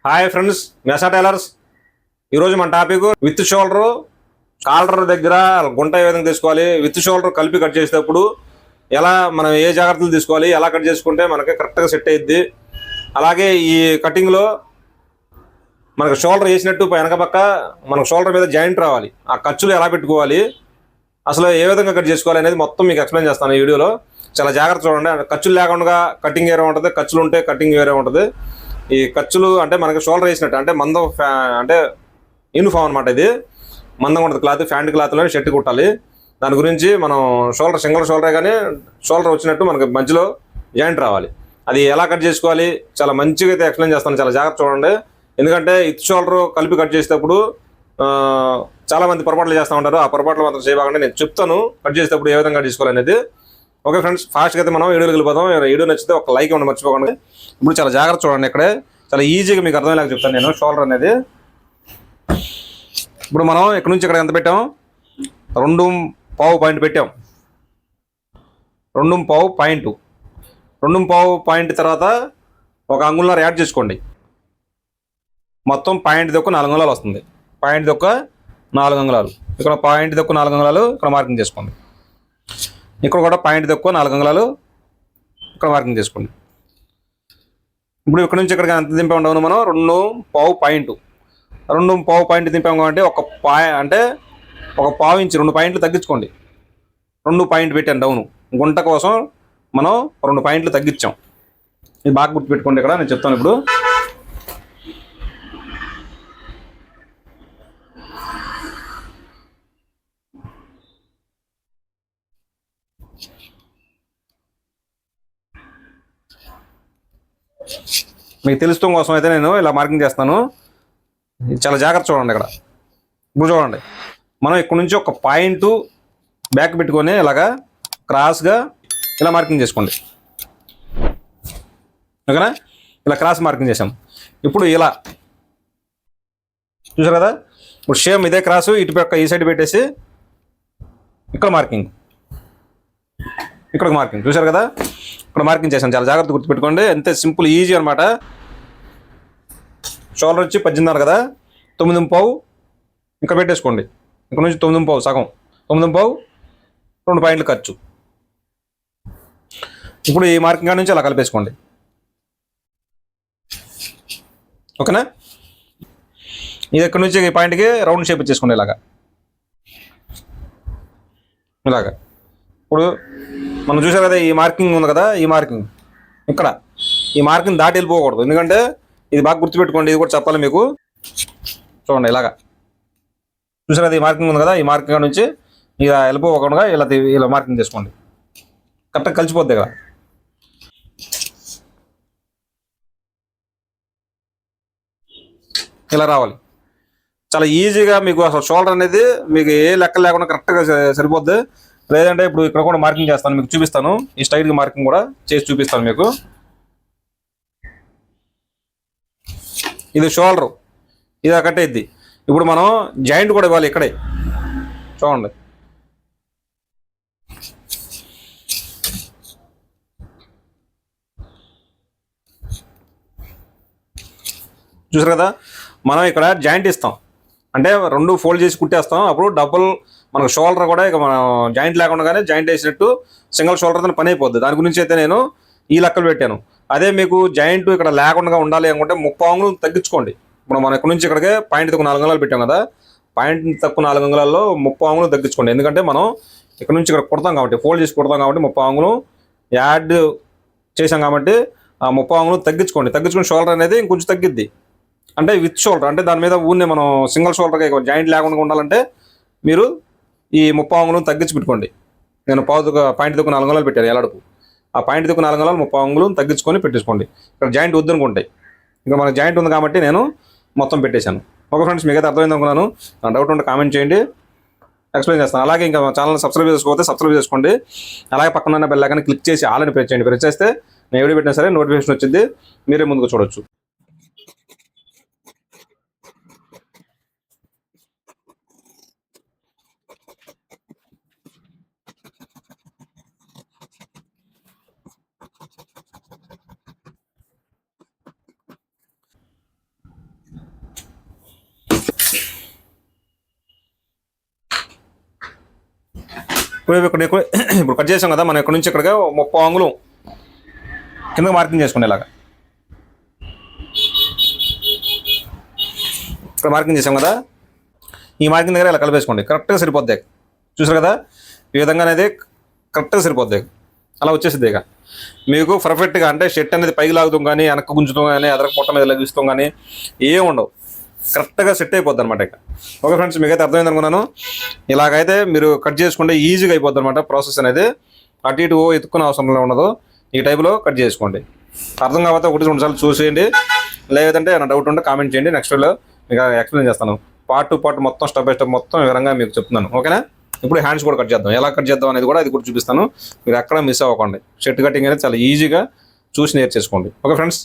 Hi friends, మెసా tailors. ఈరోజు మన topic with shoulder, caller దగ్గర గుంట ఏ విధంగా తీసుకోవాలి, విత్ షోల్డర్ కలిపి కట్ చేసేటప్పుడు ఎలా మనం ఏ జాగ్రత్తలు తీసుకోవాలి, ఎలా కట్ చేసుకుంటే మనకి కరెక్ట్గా సెట్ అయ్యిద్ది. అలాగే ఈ కటింగ్లో మనకు షోల్డర్ వేసినట్టు వెనక పక్క మనకు షోల్డర్ మీద జాయింట్ రావాలి, ఆ ఖర్చులు ఎలా పెట్టుకోవాలి, అసలు ఏ విధంగా కట్ చేసుకోవాలి అనేది మొత్తం మీకు ఎక్స్ప్లెయిన్ చేస్తాను ఈ వీడియోలో. చాలా జాగ్రత్త చూడండి. ఖర్చులు లేకుండా కటింగ్ వేరే ఉంటుంది, ఖర్చులు ఉంటే కటింగ్ వేరే ఉంటుంది. ఈ ఖర్చులు అంటే మనకి షోల్డర్ వేసినట్టు అంటే మందం అంటే యూనిఫామ్ అనమాట. ఇది మందంగా ఉంటుంది క్లాత్, ఫ్యాంట్ క్లాత్లో షర్ట్ కుట్టాలి. దాని గురించి మనం షోల్డర్ సింగిల్ షోల్డరే కానీ షోల్డర్ వచ్చినట్టు మనకి మధ్యలో జాయింట్ రావాలి. అది ఎలా కట్ చేసుకోవాలి చాలా మంచిగా అయితే ఎక్స్ప్లెయిన్ చేస్తాను. చాలా జాగ్రత్త చూడండి. ఎందుకంటే ఇత్ షోల్డర్ కలిపి కట్ చేసేటప్పుడు చాలా మంది పొరపాట్లు చేస్తూ ఉంటారు. ఆ పొరపాట్లు మాత్రం చేయకుండా నేను చెప్తాను కట్ చేసేటప్పుడు ఏ విధంగా కట్ చేసుకోవాలి అనేది. ఓకే ఫ్రెండ్స్, ఫాస్ట్గా అయితే మనం వీడియోకి వెళ్ళిపోతాం. వీడియో నచ్చితే ఒక లైక్ ఇవ్వండి మర్చిపోకండి. ఇప్పుడు చాలా జాగ్రత్త చూడండి. ఇక్కడే చాలా ఈజీగా మీకు అర్థమయ్యేలాగా చెప్తాను నేను షోల్డర్ అనేది. ఇప్పుడు మనం ఇక్కడ నుంచి ఇక్కడ ఎంత పెట్టాం, 2.5 పాయింట్ పెట్టాం. 2.5 పాయింట్, 2.5 పాయింట్ తర్వాత ఒక అంగుళన్నర యాడ్ చేసుకోండి. మొత్తం పాయింట్ దొక్క 4 అంగుళాలు వస్తుంది. పాయింట్ దొక్క 4 అంగుళాలు, ఇక్కడ పాయింట్ దొక్క 4 అంగుళాలు ఇక్కడ మార్కింగ్ చేసుకోండి. ఇక్కడ కూడా పాయింట్ దొక్క 4 అంగుళాలు ఇక్కడ మార్కింగ్ చేసుకోండి. ఇప్పుడు ఇక్కడ నుంచి ఇక్కడికి ఎంత దింపాము డౌన్ మనం 2.5 పాయింట్. 2.5 పాయింట్ దింపాము అంటే ఒక పావు ఇంచు 2 పాయింట్లు తగ్గించుకోండి. 2 పాయింట్ పెట్టాను డౌను. గుంట కోసం మనం 2 పాయింట్లు తగ్గించాం. ఇది బాగా గుర్తుపెట్టుకోండి. ఇక్కడ నేను చెప్తాను ఇప్పుడు. మీకు తెలుసుకోవడం కోసం అయితే నేను ఇలా మార్కింగ్ చేస్తాను. చాలా జాగ్రత్త చూడండి. ఇక్కడ ఇప్పుడు చూడండి, మనం ఇక్కడ నుంచి ఒక పాయింట్ బ్యాక్ పెట్టుకొని ఇలాగా క్రాస్గా ఇలా మార్కింగ్ చేసుకోండి. ఓకేనా? ఇలా క్రాస్ మార్కింగ్ చేసాం. ఇప్పుడు ఇలా చూసారు కదా. ఇప్పుడు సేమ్ ఇదే క్రాసు ఇటు పక్క ఈ సైడ్ పెట్టేసి ఇక్కడ మార్కింగ్, ఇక్కడ మార్కింగ్ చూసారు కదా. ఇక్కడ మార్కింగ్ చేసాం. చాలా జాగ్రత్త గుర్తుపెట్టుకోండి. అంతే సింపుల్, ఈజీ అనమాట. షోల్డర్ వచ్చి 18.5 కదా, 9.5 ఇక్కడ పెట్టేసుకోండి. ఇక్కడ నుంచి 9.5 సగం, 9.5 2 పాయింట్లు ఖర్చు. ఇప్పుడు ఈ మార్కింగ్ నుంచి అలా కలిపేసుకోండి. ఓకేనా? ఇది ఇక్కడ నుంచి ఈ పాయింట్కి రౌండ్ షేప్ ఇచ్చేసుకోండి ఇలాగా. ఇప్పుడు మనం చూసాం కదా, ఈ మార్కింగ్ ఉంది కదా, ఈ మార్కింగ్ ఇక్కడ ఈ మార్కింగ్ దాటి వెళ్ళిపోకూడదు. ఎందుకంటే ఇది బాగా గుర్తుపెట్టుకోండి. ఇది కూడా చెప్పాలి మీకు. చూడండి ఇలాగా చూసారు కదా, ఈ మార్కింగ్ ఉంది కదా, ఈ మార్కింగ్ నుంచి ఇలా వెళ్ళిపోకుండా ఇలా మార్కింగ్ చేసుకోండి. కరెక్ట్గా కలిసిపోద్ది ఇక్కడ. ఇలా రావాలి. చాలా ఈజీగా మీకు అసలు షోల్డర్ అనేది మీకు ఏ లెక్క లేకుండా కరెక్ట్గా సరిపోద్ది. లేదంటే ఇప్పుడు ఇక్కడ కూడా మార్కింగ్ చేస్తాను, మీకు చూపిస్తాను. ఈ స్టైల్కి మార్కింగ్ కూడా చేసి చూపిస్తాను మీకు. ఇది షోల్డర్, ఇది కట్ అయింది. ఇప్పుడు మనం జాయింట్ కూడా ఇవ్వాలి. ఇక్కడే చూడండి. చూసారు కదా, మనం ఇక్కడ జాయింట్ ఇస్తాం అంటే 2 ఫోల్డ్ చేసి కుట్టేస్తాం. అప్పుడు డబుల్ మనకు షోల్డర్ కూడా ఇక మనం జాయింట్ లేకుండానే జాయింట్ వేసినట్టు సింగిల్ షోల్డర్తో పని అయిపోద్ది. దాని గురించి అయితే నేను ఈ లెక్కలు పెట్టాను. అదే మీకు జాయింట్ ఇక్కడ లేకుండా ఉండాలి అనుకుంటే 30 అంగుళాలు తగ్గించుకోండి. ఇప్పుడు మనం ఇక్కడ నుంచి ఇక్కడికే పాయింట్ తక్కువ 4 అంగుళాలు పెట్టాం కదా, పాయింట్ తక్కువ 4 అంగుళాల్లో 30 అంగుళాలు తగ్గించుకోండి. ఎందుకంటే మనం ఇక్కడ నుంచి ఇక్కడ కుడతాం కాబట్టి, ఫోల్డ్ చేసి కుడతాం కాబట్టి 30 అంగుళం యాడ్ చేసాం కాబట్టి ఆ 30 అంగుళం తగ్గించుకొని షోల్డర్ అనేది ఇంకొంచెం తగ్గిద్ది. అంటే విత్ షోల్డర్ అంటే దాని మీద ఊరినే మనం సింగిల్ షోల్డర్గా జాయింట్ లేకుండా ఉండాలంటే మీరు ఈ 30 అంగుళం తగ్గించి పెట్టుకోండి. నేను పాయింట్ తక్కువ 4 అంగుళాలు పెట్టాను ఎలాడుపు. ఆ పాయింట్ తక్కువ 4 అంగుళాలు 30 అంగుళం తగ్గించుకొని పెట్టేసుకోండి. ఇక్కడ జాయింట్ వద్దనుకుంటాయి. ఇంకా మనకు జాయింట్ ఉంది కాబట్టి నేను మొత్తం పెట్టేశాను. ఓకే ఫ్రెండ్స్, మీకు అయితే అర్థమైంది అనుకున్నాను. నా డౌట్ ఉంటే కామెంట్ చేయండి, ఎక్స్ప్లెయిన్ చేస్తాను. అలాగే ఇంకా ఛానల్ సబ్స్క్రైబ్ చేసుకోకపోతే సబ్స్క్రైబ్ చేసుకోండి. అలాగే పక్కన ఉన్న బెల్ ఐకాన్ క్లిక్ చేసి ఆల్ అని ప్రెస్ చేయండి. ప్రెస్ చేస్తే నేను వీడియో పెట్టినా సరే నోటిఫికేషన్ వచ్చింది, మీరే ముందుకు చూడొచ్చు. ఇప్పుడు కట్ చేసాం కదా మనం ఇక్కడ నుంచి ఇక్కడికి 30 అంగుళం కింద మార్కింగ్ చేసుకోండి. ఇలాగా ఇక్కడ మార్కింగ్ చేసాం కదా, ఈ మార్కింగ్ దగ్గర ఇలా కలిపేసుకోండి. కరెక్ట్గా సరిపోద్ది. చూసారు కదా, ఈ విధంగా అనేది కరెక్ట్గా సరిపోద్ది. అలా వచ్చేసింది. ఇక మీకు పర్ఫెక్ట్గా అంటే షర్ట్ అనేది పైకి లాగుతాం కానీ వెనక్కి గుంజుతాం కానీ అదరకు పొట్ట మీద లగిస్తాం కానీ ఏం ఉండవు. కరెక్ట్గా సెట్ అయిపోద్ది అనమాట. ఇక ఓకే ఫ్రెండ్స్, మీకైతే అర్థమైంది అనుకున్నాను. ఇలాగైతే మీరు కట్ చేసుకుంటే ఈజీగా అయిపోద్ది అనమాట ప్రాసెస్ అనేది. అటు ఇటు ఎత్తుకునే అవసరం ఉండదు. ఈ టైప్లో కట్ చేసుకోండి. అర్థం కాకపోతే 1-2 సార్లు చూసేయండి. లేదంటే ఏమైనా డౌట్ ఉంటే కామెంట్ చేయండి. నెక్స్ట్ వీడియోలో మీకు ఎక్స్ప్లెయిన్ చేస్తాను. పార్ట్ టు పార్ట్ మొత్తం స్టెప్ బై స్టెప్ మొత్తం వివరంగా మీకు చెప్తున్నాను. ఓకేనా? ఇప్పుడు హ్యాండ్స్ కూడా కట్ చేద్దాం. ఎలా కట్ చేద్దాం అనేది కూడా అది కూడా చూపిస్తాను. మీరు ఎక్కడ మిస్ అవ్వకండి. షర్ట్ కటింగ్ అనేది చాలా ఈజీగా చూసి నేర్చేసుకోండి. Okay friends.